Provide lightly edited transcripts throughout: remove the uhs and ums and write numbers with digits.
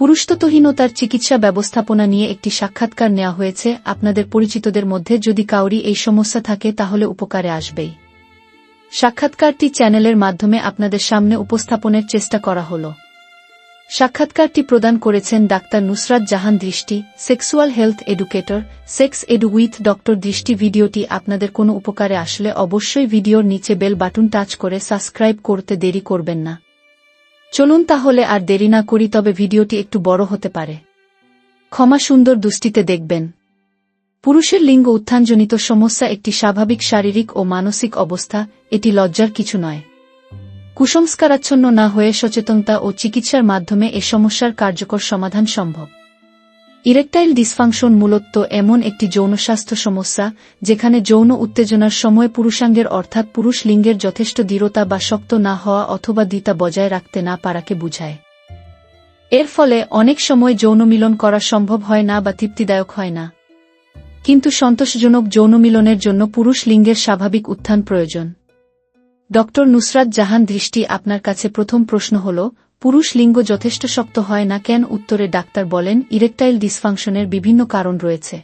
পুরুষত্বহীনতার চিকিৎসা ব্যবস্থাপনা নিয়ে একটি সাক্ষাৎকার নেওয়া হয়েছে। আপনাদের পরিচিতদের মধ্যে যদি কাউরি এই সমস্যা থাকে তাহলে উপকারে আসবেই। সাক্ষাৎকারটি চ্যানেলের মাধ্যমে আপনাদের সামনে উপস্থাপনের চেষ্টা করা হল। সাক্ষাৎকারটি প্রদান করেছেন ডাক্তার নুসরাত জাহান দৃষ্টি, sexual health educator, sex edu with doctor দৃষ্টি। ভিডিওটি আপনাদের কোনো উপকারে আসলে অবশ্যই ভিডিওর নিচে বেল বাটন টাচ করে সাবস্ক্রাইব করতে দেরি করবেন না। চলুন তাহলে আর দেরি না করি, তবে ভিডিওটি একটু বড় হতে পারে, ক্ষমা সুন্দর দৃষ্টিতে দেখবেন। পুরুষের লিঙ্গ উত্থানজনিত সমস্যা একটি স্বাভাবিক শারীরিক ও মানসিক অবস্থা, এটি লজ্জার কিছু নয়। কুসংস্কারাচ্ছন্ন না হয়ে সচেতনতা ও চিকিৎসার মাধ্যমে এ সমস্যার কার্যকর সমাধান সম্ভব। ইরেকটাইল ডিসফাংশন মূলত এমন একটি যৌন স্বাস্থ্য সমস্যা যেখানে যৌন উত্তেজনার সময় পুরুষাঙ্গের অর্থাৎ পুরুষ লিঙ্গের যথেষ্ট দৃঢ়তা বা শক্ত না হওয়া অথবা দৃঢ়তা বজায় রাখতে না পারাকে বোঝায়। এর ফলে অনেক সময় যৌন মিলন করা সম্ভব হয় না বা তৃপ্তিদায়ক হয় না। কিন্তু সন্তোষজনক যৌন মিলনের জন্য পুরুষ লিঙ্গের স্বাভাবিক উত্থান প্রয়োজন। ডক্টর নুসরাত জাহান দৃষ্টি, আপনার কাছে প্রথম প্রশ্ন হল, পুরুষ লিঙ্গ যথেষ্ট শক্ত হয় না কেন? উত্তরে ডাক্তার বলেন, ইরেকটাইল ডিসফাংশনের বিভিন্ন কারণ রয়েছে।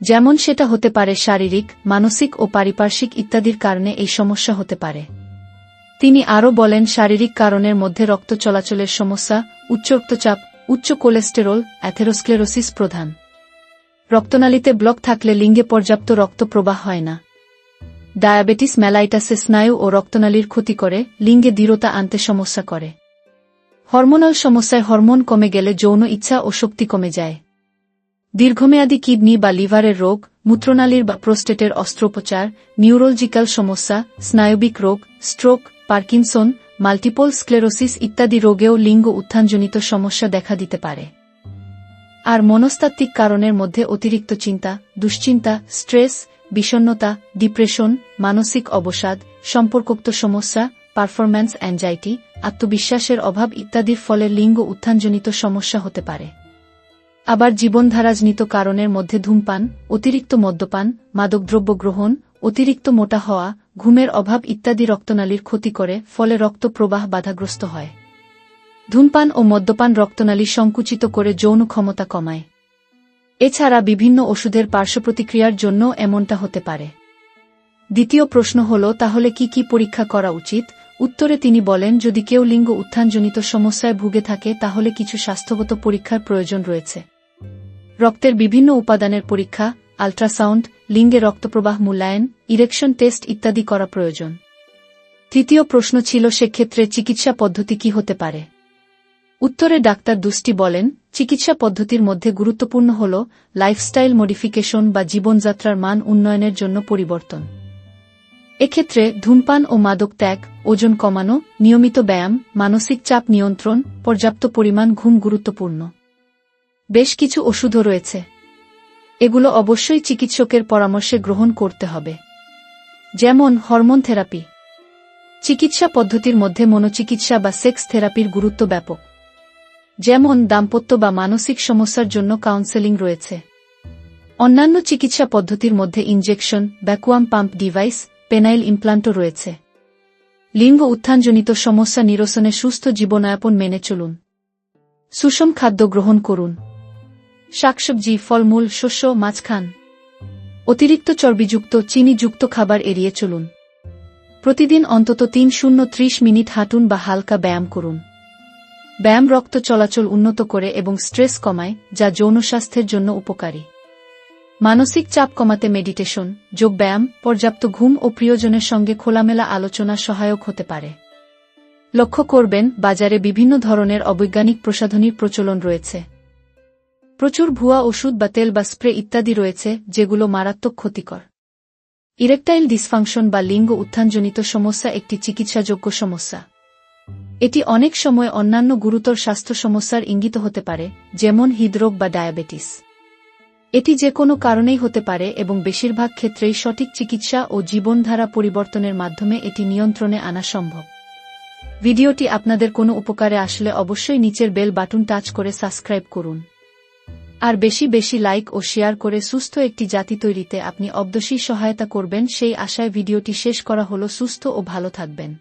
যেমন সেটা হতে পারে শারীরিক, মানসিক ও পারিপার্শ্বিক ইত্যাদির কারণে এই সমস্যা হতে পারে। তিনি আরও বলেন, শারীরিক কারণের মধ্যে রক্ত চলাচলের সমস্যা, উচ্চ রক্তচাপ, উচ্চ কোলেস্টেরল, অ্যাথেরোস্ক্লেরোসিস প্রধান। রক্তনালীতে ব্লক থাকলে লিঙ্গে পর্যাপ্ত রক্ত প্রবাহ হয় না। ডায়াবেটিস মেলাইটাসে স্নায়ু ও রক্তনালীর ক্ষতি করে, লিঙ্গে দৃঢ়তা আনতে সমস্যা করে। হরমোনাল সমস্যায় হরমোন কমে গেলে যৌন ইচ্ছা ও শক্তি কমে যায়। দীর্ঘমেয়াদী কিডনি বা লিভারের রোগ, মূত্রনালীর বা প্রোস্টেটের অস্ত্রোপচার, নিউরোলজিক্যাল সমস্যা, স্নায়বিক রোগ, স্ট্রোক, পার্কিনসন, মাল্টিপল স্ক্লেরোসিস ইত্যাদি রোগেও লিঙ্গ উত্থানজনিত সমস্যা দেখা দিতে পারে। আর মনস্তাত্ত্বিক কারণের মধ্যে অতিরিক্ত চিন্তা, দুশ্চিন্তা, স্ট্রেস, বিষণ্ণতা, ডিপ্রেশন, মানসিক অবসাদ, সম্পর্কগত সমস্যা, পারফরম্যান্স অ্যাংজাইটি, আত্মবিশ্বাসের অভাব ইত্যাদির ফলে লিঙ্গ উত্থানজনিত সমস্যা হতে পারে। আবার জীবনধারাজনিত কারণের মধ্যে ধূমপান, অতিরিক্ত মদ্যপান, মাদকদ্রব্য গ্রহণ, অতিরিক্ত মোটা হওয়া, ঘুমের অভাব ইত্যাদি রক্তনালীর ক্ষতি করে, ফলে রক্ত প্রবাহ বাধাগ্রস্ত হয়। ধূমপান ও মদ্যপান রক্তনালী সংকুচিত করে যৌন ক্ষমতা কমায়। এছাড়া বিভিন্ন ওষুধের পার্শ্বপ্রতিক্রিয়ার জন্য এমনটা হতে পারে। দ্বিতীয় প্রশ্ন হল, তাহলে কি কি পরীক্ষা করা উচিত? উত্তরে তিনি বলেন, যদি কেউ লিঙ্গ উত্থানজনিত সমস্যায় ভুগে থাকে তাহলে কিছু স্বাস্থ্যগত পরীক্ষার প্রয়োজন রয়েছে। রক্তের বিভিন্ন উপাদানের পরীক্ষা, আল্ট্রাসাউন্ড, লিঙ্গে রক্তপ্রবাহ মূল্যায়ন, ইরেকশন টেস্ট ইত্যাদি করা প্রয়োজন। তৃতীয় প্রশ্ন ছিল, সেক্ষেত্রে চিকিৎসা পদ্ধতি কি হতে পারে? উত্তরে ডাক্তার দৃষ্টি বলেন, চিকিৎসা পদ্ধতির মধ্যে গুরুত্বপূর্ণ হল লাইফস্টাইল মডিফিকেশন বা জীবনযাত্রার মান উন্নয়নের জন্য পরিবর্তন। এক্ষেত্রে ধূমপান ও মাদক ত্যাগ, ওজন কমানো, নিয়মিত ব্যায়াম, মানসিক চাপ নিয়ন্ত্রণ, পর্যাপ্ত পরিমাণ ঘুম গুরুত্বপূর্ণ। বেশ কিছু ওষুধও রয়েছে, এগুলো অবশ্যই চিকিৎসকের পরামর্শে গ্রহণ করতে হবে। যেমন হরমোন থেরাপি। চিকিৎসা পদ্ধতির মধ্যে মনোচিকিৎসা বা সেক্স থেরাপির গুরুত্ব ব্যাপক। যেমন দাম্পত্য বা মানসিক সমস্যার জন্য কাউন্সেলিং রয়েছে। অন্যান্য চিকিৎসা পদ্ধতির মধ্যে injection, vacuum pump device, penile ইমপ্লান্টও রয়েছে। লিঙ্গ উত্থানজনিত সমস্যা নিরসনে সুস্থ জীবনযাপন মেনে চলুন। সুষম খাদ্য গ্রহণ করুন। শাকসবজি, ফলমূল, শস্য, মাছ খান। অতিরিক্ত চর্বিযুক্ত, চিনিযুক্ত খাবার এড়িয়ে চলুন। প্রতিদিন অন্তত 30 মিনিট হাঁটুন বা হালকা ব্যায়াম করুন। ব্যায়াম রক্ত চলাচল উন্নত করে এবং স্ট্রেস কমায়, যা যৌন স্বাস্থ্যের জন্য উপকারী। মানসিক চাপ কমাতে মেডিটেশন, যোগব্যায়াম, পর্যাপ্ত ঘুম ও প্রিয়জনের সঙ্গে খোলামেলা আলোচনা সহায়ক হতে পারে। লক্ষ্য করবেন, বাজারে বিভিন্ন ধরনের অবৈজ্ঞানিক প্রসাধনীর প্রচলন রয়েছে। প্রচুর ভুয়া ওষুধ বা তেল বা স্প্রে ইত্যাদি রয়েছে, যেগুলো মারাত্মক ক্ষতিকর। ইরেকটাইল ডিসফাংশন বা লিঙ্গ উত্থানজনিত সমস্যা একটি চিকিৎসাযোগ্য সমস্যা। এটি অনেক সময় অন্যান্য গুরুতর স্বাস্থ্য সমস্যার ইঙ্গিত হতে পারে, যেমন হৃদরোগ বা ডায়াবেটিস। এটি যে কোনো কারণেই হতে পারে এবং বেশিরভাগ ক্ষেত্রেই সঠিক চিকিৎসা ও জীবনধারা পরিবর্তনের মাধ্যমে এটি নিয়ন্ত্রণে আনা সম্ভব। ভিডিওটি আপনাদের কোনো উপকারে আসলে অবশ্যই নিচের বেল বাটন টাচ করে সাবস্ক্রাইব করুন। আর বেশি বেশি লাইক ও শেয়ার করে সুস্থ একটি জাতি তৈরিতে আপনি অবশ্যই সহায়তা করবেন সেই আশায় ভিডিওটি শেষ করা হলো। সুস্থ ও ভালো থাকবেন।